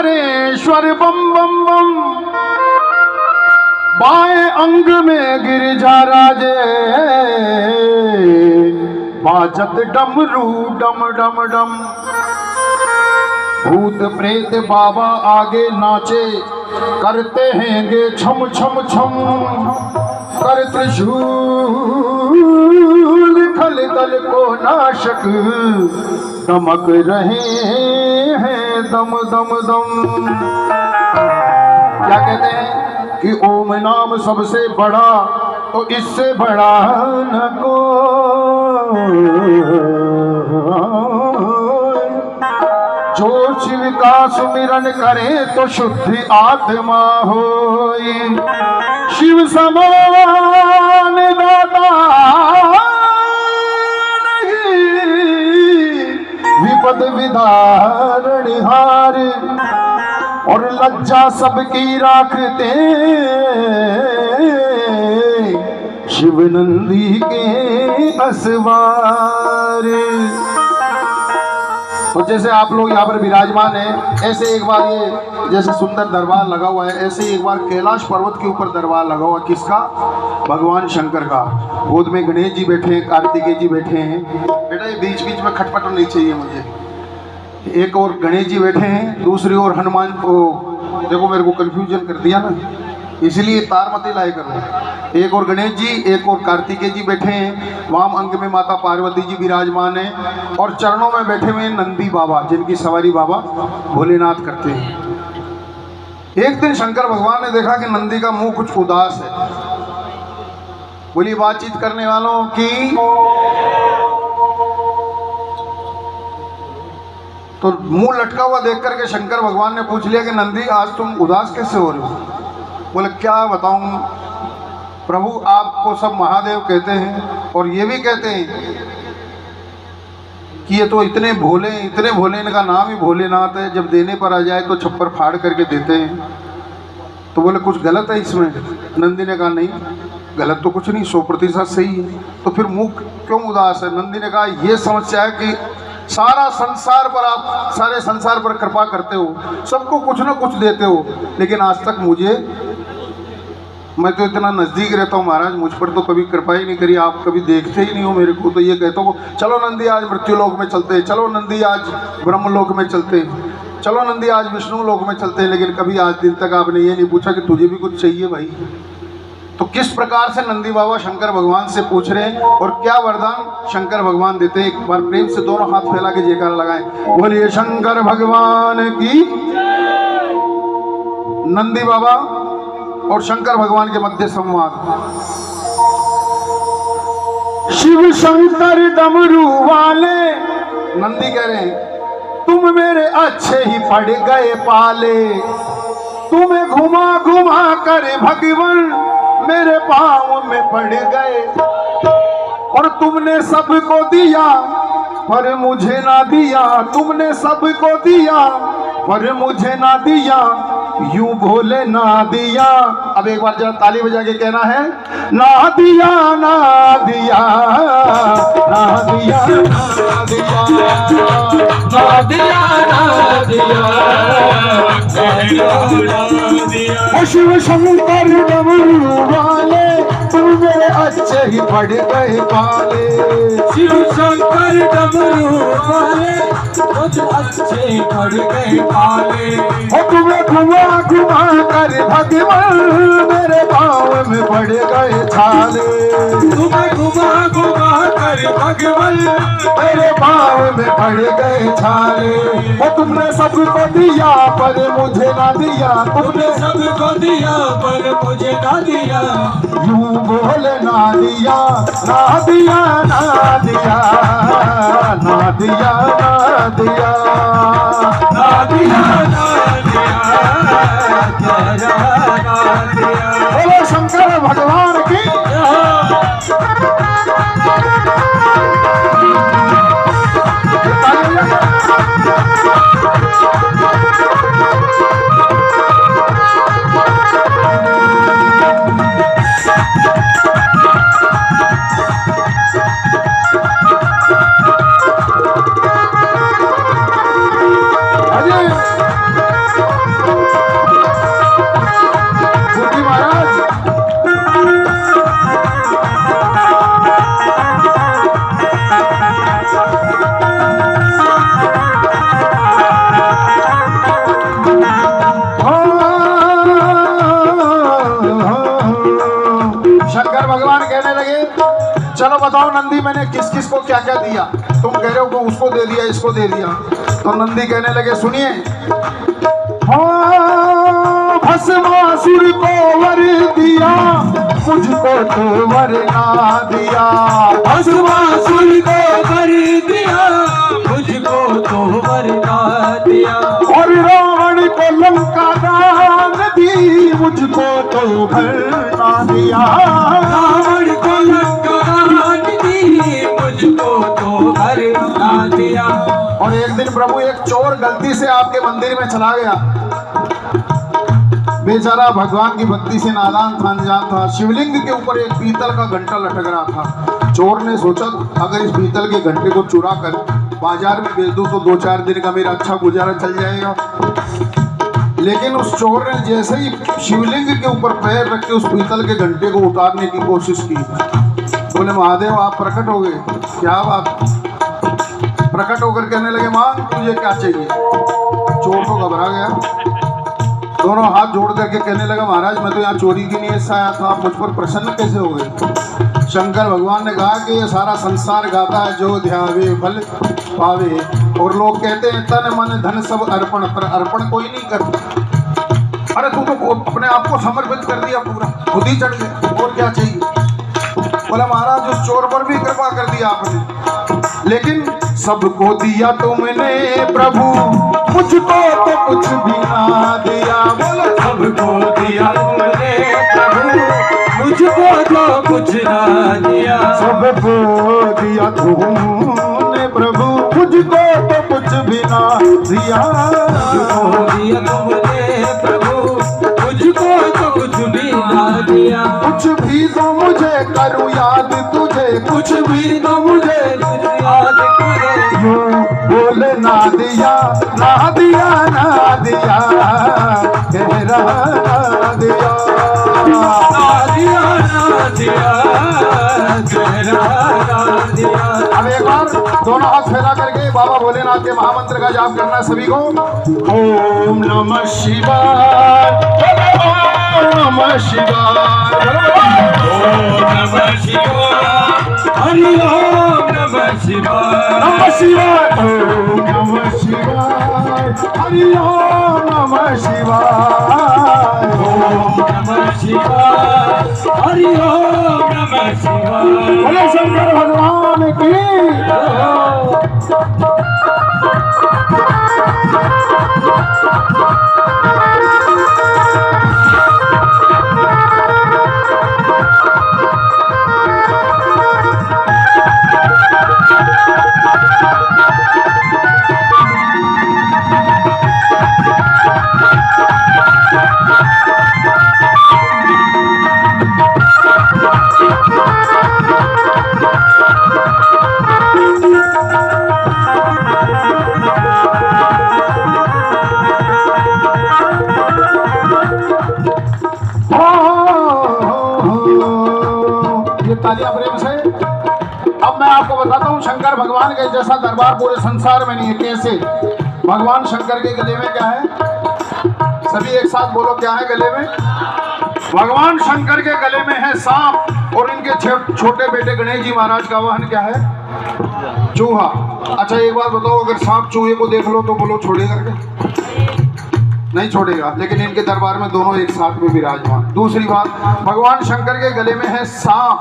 शंकरेश्वर बम बम बम। बाएं अंग में गिरजा राजे, बाजत डमरू डम डम डम। भूत प्रेत बाबा आगे नाचे, करते हैंगे छम छम छम। कर त्रिशूल खल दल को नाशक, दमक रहे हैं दम दम दम। क्या कहते हैं कि ओम नाम सबसे बड़ा, तो इससे बड़ा न को। जो शिव का सुमिरन करे तो शुद्धि आत्मा होई। शिव समान दाता नहीं, विपद विदारणहार। और लज्जा सबकी राखते शिव नंदी के असवार। तो जैसे आप लोग यहाँ पर विराजमान हैं, ऐसे एक बार ये जैसे सुंदर दरबार लगा हुआ है, ऐसे एक बार कैलाश पर्वत के ऊपर दरबार लगा हुआ। किसका? भगवान शंकर का। गोद में गणेश जी बैठे हैं, कार्तिकेय जी बैठे हैं। बेटा ये बीच बीच में खटपट नहीं चाहिए मुझे। एक और गणेश जी बैठे हैं, दूसरी ओर हनुमान को। देखो मेरे को कंफ्यूजन कर दिया ना, इसलिए तार मत लाए करो। एक और गणेश जी, एक और कार्तिकेय जी बैठे हैं। वाम अंग में माता पार्वती जी विराजमान है, और चरणों में बैठे हुए नंदी बाबा, जिनकी सवारी बाबा भोलेनाथ करते हैं। एक दिन शंकर भगवान ने देखा कि नंदी का मुंह कुछ उदास है। बोली बातचीत करने वालों की। तो मुंह लटका हुआ देख करके शंकर भगवान ने पूछ लिया कि नंदी आज तुम उदास कैसे हो रहे हो? बोले क्या बताऊं प्रभु, आपको सब महादेव कहते हैं, और ये भी कहते हैं कि ये तो इतने भोले, इनका नाम ही भोलेनाथ है। जब देने पर आ जाए तो छप्पर फाड़ करके देते हैं। तो बोले कुछ गलत है इसमें? नंदी ने कहा नहीं, गलत तो कुछ नहीं, 100% सही है। तो फिर मुंह क्यों उदास है? नंदी ने कहा ये समस्या है कि सारा संसार पर आप, सारे संसार पर कृपा करते हो, सबको कुछ ना कुछ देते हो, लेकिन आज तक मुझे, मैं तो इतना नज़दीक रहता हूँ महाराज, मुझ पर तो कभी कृपा ही नहीं करी। आप कभी देखते ही नहीं हो मेरे को। तो ये कहता हूँ चलो नंदी आज मृत्युलोक में चलते हैं, चलो नंदी आज ब्रह्मलोक में चलते हैं, चलो नंदी आज विष्णु लोक में चलते हैं, लेकिन कभी आज दिन तक आपने ये नहीं पूछा कि तुझे भी कुछ चाहिए भाई। तो किस प्रकार से नंदी बाबा शंकर भगवान से पूछ रहे हैं और क्या वरदान शंकर भगवान देते हैं? एक बार प्रेम से दोनों हाथ फैला के जयकारा लगाएं, बोलिए शंकर भगवान की। नंदी बाबा और शंकर भगवान के मध्य संवाद। शिव शंकर डमरू वाले, नंदी कह रहे हैं तुम मेरे अच्छे ही पड़ गए पाले। तुम्हें घुमा घुमा कर भगवान मेरे पाँव में पड़ गए। और तुमने सबको दिया पर मुझे ना दिया, तुमने सबको दिया पर मुझे ना दिया, यूं भोले ना दिया। अब एक बार जरा ताली बजा के कहना है, ना दिया ना दिया ना दिया ना दिया ना दिया ना दिया। शिव शंकर डमरू वाले तुम मेरे अच्छे ही पड़ गए पाले। शिव शंकर डमरू वाले कुछ अच्छे ही पड़ गए पाले। और तुम्हें घुमा घुमा कर भगवान मेरे पाँव में पड़ गए छाले। तुम्हें घुमा घुमा कर भगवान मेरे पाँव में पड़ गए छाले। और तुमने सबको दिया पर मुझे ना दिया, तुमने सबको दिया पर मुझे ना दिया, यूं बोले ना दिया ना दिया ना दिया ना दिया ना दिया ना दिया ना दिया। बोलो शंकर भगवान की। बताओ नंदी मैंने किस किस को क्या क्या दिया, तुम कह रहे हो कि उसको दे दिया इसको दे दिया। तो नंदी कहने लगे सुनिए, हाँ भस्मासुर को वर दिया, मुझको तो वर ना दिया। भस्मासुर को वर दिया, मुझको तो वर ना दिया। और रावण को लंका दान दी, मुझको तो वर ना दिया। रावण को लंका दान दी, मुझको तो वर ना दिया। और एक दिन प्रभु एक चोर गलती से आपके मंदिर में चला गया, बेचारा भगवान की भक्ति से नादान था, अनजान था। शिवलिंग के ऊपर एक पीतल का घंटा लटक रहा था। चोर ने सोचा अगर इस पीतल के घंटे को चुरा कर बाजार में बेच दूं तो 2-4 दिन का मेरा अच्छा गुजारा चल जाएगा। लेकिन उस चोर ने जैसे ही शिवलिंग के ऊपर पैर रख के उस पीतल के घंटे को उतारने की कोशिश की, बोले महादेव आप प्रकट हो गए, क्या बात। प्रकट होकर कहने लगे मांग तुझे क्या चाहिए। चोर तो घबरा गया, दोनों हाथ जोड़ करके कहने लगा महाराज मैं तो यहाँ चोरी की नीयत से आया था, आप मुझ पर प्रसन्न कैसे हो गए। शंकर भगवान ने कहा कि ये सारा संसार गाता है जो ध्यावे फल पावे, और लोग कहते हैं तन मन धन सब अर्पण, पर अर्पण कोई नहीं करता। अरे तू तो अपने आप को समर्पित कर दिया, पूरा खुद ही चढ़ गया, और क्या चाहिए। बोला महाराज उस चोर पर भी कृपा कर दिया आपने, लेकिन सबको दिया तुमने प्रभु, मुझको तो कुछ भी ना दिया। बोलो सबको दिया तुमने प्रभु, मुझको तो कुछ ना दिया। सबको दिया तुमने प्रभु, मुझको तो कुछ भी ना दिया। सबको दिया तुमने प्रभु, मुझको तो कुछ भी ना दिया। कुछ भी तो मुझे करूँ याद तुझे, कुछ भी तो मुझे याद करे। यूं बोल ना दिया ना दिया ना दिया, कह रहा ना दिया ना दिया ना दिया, तेरा ना दिया। अब एक बार दोनों हाथ फैला करके बाबा भोलेनाथ के महामंत्र का जाप करना सभी को। ओम नमः शिवाय, ओम नमः शिवाय, ओम नमः शिवाय, हरि ओम नमः शिवाय। नमः शिवाय, ओम नमः शिवाय, हरि ओम नमः शिवाय, ओम नमः शिवाय, हरि ओम नमः शिवाय। बोले शंकर भगवान की। तालियां प्रेम से। अब मैं आपको बताता हूँ शंकर भगवान के जैसा दरबार पूरे संसार में नहीं है। कैसे? भगवान शंकर के गले में क्या है? सभी एक साथ बोलो, क्या है गले में? भगवान शंकर के गले में है सांप, और इनके छोटे बेटे गणेश जी महाराज का वाहन क्या है? चूहा। अच्छा एक बात बताओ, अगर सांप चूहे को देख लो तो बोलो छोड़ेगा क्या? नहीं छोड़ेगा। लेकिन इनके दरबार में दोनों एक साथ में विराजमान। दूसरी बात, भगवान शंकर के गले में है सांप,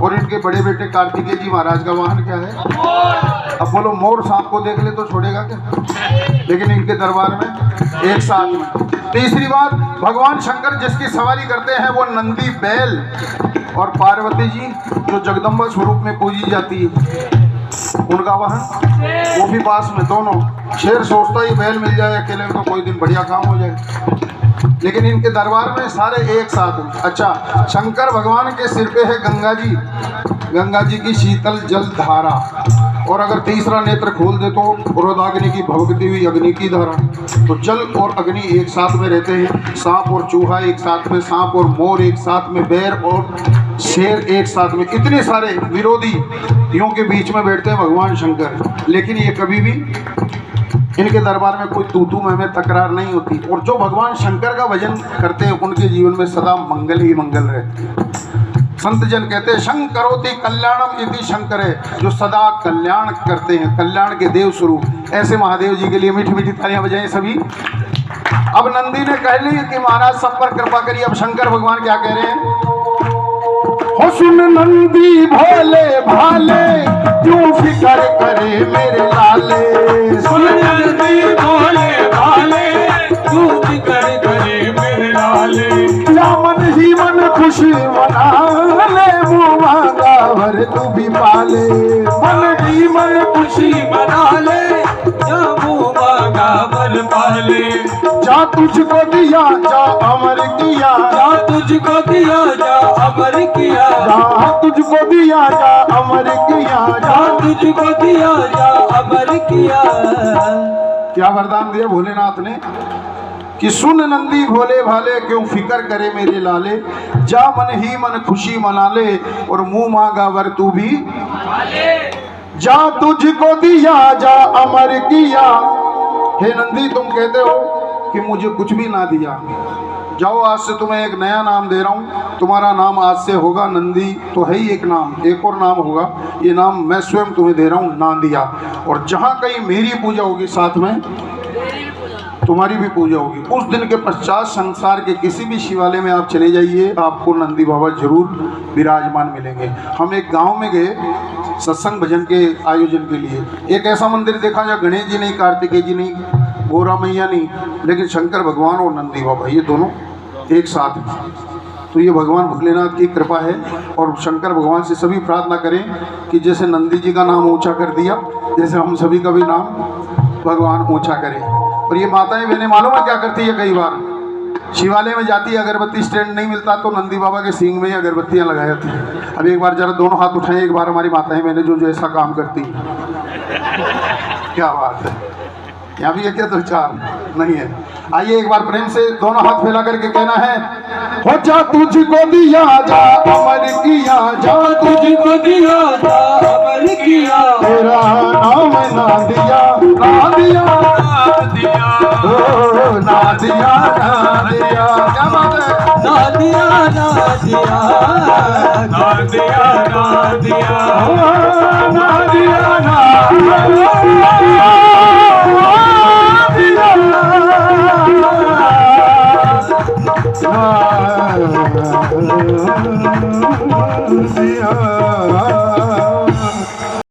और इनके बड़े बेटे कार्तिकेय जी महाराज का वाहन क्या है? अब बोलो मोर सांप को देख ले तो छोड़ेगा क्या? लेकिन इनके दरबार में एक साथ में। तीसरी बात, भगवान शंकर जिसकी सवारी करते हैं वो नंदी बैल, और पार्वती जी जो जगदम्बा स्वरूप में पूजी जाती है उनका वाहन वो भी पास में। दोनों शेर सोचता ही बैल मिल जाए अकेले तो कोई दिन बढ़िया काम हो जाए, लेकिन इनके दरबार में सारे एक साथ हैं। अच्छा, शंकर भगवान के सिर पे है गंगा जी, गंगा जी की शीतल जल धारा, और अगर तीसरा नेत्र खोल दे तो रोदाग्नि की भभकती हुई अग्नि की धारा। तो जल और अग्नि एक साथ में रहते हैं। सांप और चूहा एक साथ में, सांप और मोर एक साथ में, बैर और शेर एक साथ में। इतने सारे विरोधियों के बीच में बैठते हैं भगवान शंकर, लेकिन ये कभी भी इनके दरबार में कोई तू में तकरार नहीं होती। और जो भगवान शंकर का भजन करते हैं उनके जीवन में सदा मंगल ही मंगल रहते हैं। संत जन कहते हैं शंकरोति कल्याणम इति शंकर है, जो सदा कल्याण करते हैं, कल्याण के देव स्वरूप। ऐसे महादेव जी के लिए मीठी मीठी तालियां बजाएं सभी। अब नंदी ने कह ली कि महाराज सब पर कृपा करिए। अब शंकर भगवान क्या कह रहे हैं? हो सुन नंदी भोले भाले, क्यों फिकर करे मेरे लाले। सुन नंदी भोले भाले, क्यों फिकर करे मेरे लाले। या मन ही मन खुशी मना ले, मुँह मांगा वर तू भी पाले। मन ही मन खुशी मना ले, या मुँह मांगा वर पाले। जा तुझको दिया जा अमर किया, जा तुझको दिया जा अमर किया। जा तुझको दिया जा अमर किया, जा तुझको दिया जा अमर किया। क्या वरदान दिया भोलेनाथ ने कि सुन नंदी भोले भाले, क्यों फिकर करे मेरे लाले। जा मन ही मन खुशी मना ले, और मुंह मांगा वर तू भी। जा तुझको दिया जा अमर किया। हे नंदी, तुम कहते हो कि मुझे कुछ भी ना दिया, जाओ आज से तुम्हें एक नया नाम दे रहा हूँ। तुम्हारा नाम आज से होगा नंदी। तो है ही एक नाम, एक और नाम होगा। ये नाम मैं स्वयं तुम्हें दे रहा हूँ, नांदिया। और जहाँ कहीं मेरी पूजा होगी, साथ में तुम्हारी भी पूजा होगी। उस दिन के पश्चात संसार के किसी भी शिवालय में आप चले जाइए, आपको नंदी बाबा जरूर विराजमान मिलेंगे। हम एक गांव में गए सत्संग भजन के आयोजन के लिए। एक ऐसा मंदिर देखा जहाँ गणेश जी नहीं, कार्तिकेय जी नहीं, गोरा मैया नहीं, लेकिन शंकर भगवान और नंदी बाबा ये दोनों एक साथ हैं। तो ये भगवान भोलेनाथ की कृपा है। और शंकर भगवान से सभी प्रार्थना करें कि जैसे नंदी जी का नाम ऊंचा कर दिया, जैसे हम सभी का भी नाम भगवान ऊंचा करें। और ये माताएं बहनें मालूम है क्या करती है? कई बार शिवालय में जाती है, अगरबत्ती स्टैंड नहीं मिलता तो नंदी बाबा के सींग में ही अगरबत्तियाँ लगा जाती हैं। अब एक बार जरा दोनों हाथ उठाएं, एक बार हमारी माताएं बहनें जो ऐसा काम करती क्या बात है। यहाँ भी है क्या? तो चार नहीं है। आइए एक बार प्रेम से दोनों हाथ फैला करके कहना है, हो जा तुझको दिया जा अमर किया, जा तुझको दिया जा अमर किया। तेरा नाम ना दिया, ना दिया, ओ ना दिया, ना दिया। क्या बात है? ना दिया, ना दिया, ना दिया, ना दिया, ना दिया, ना दिया। दिया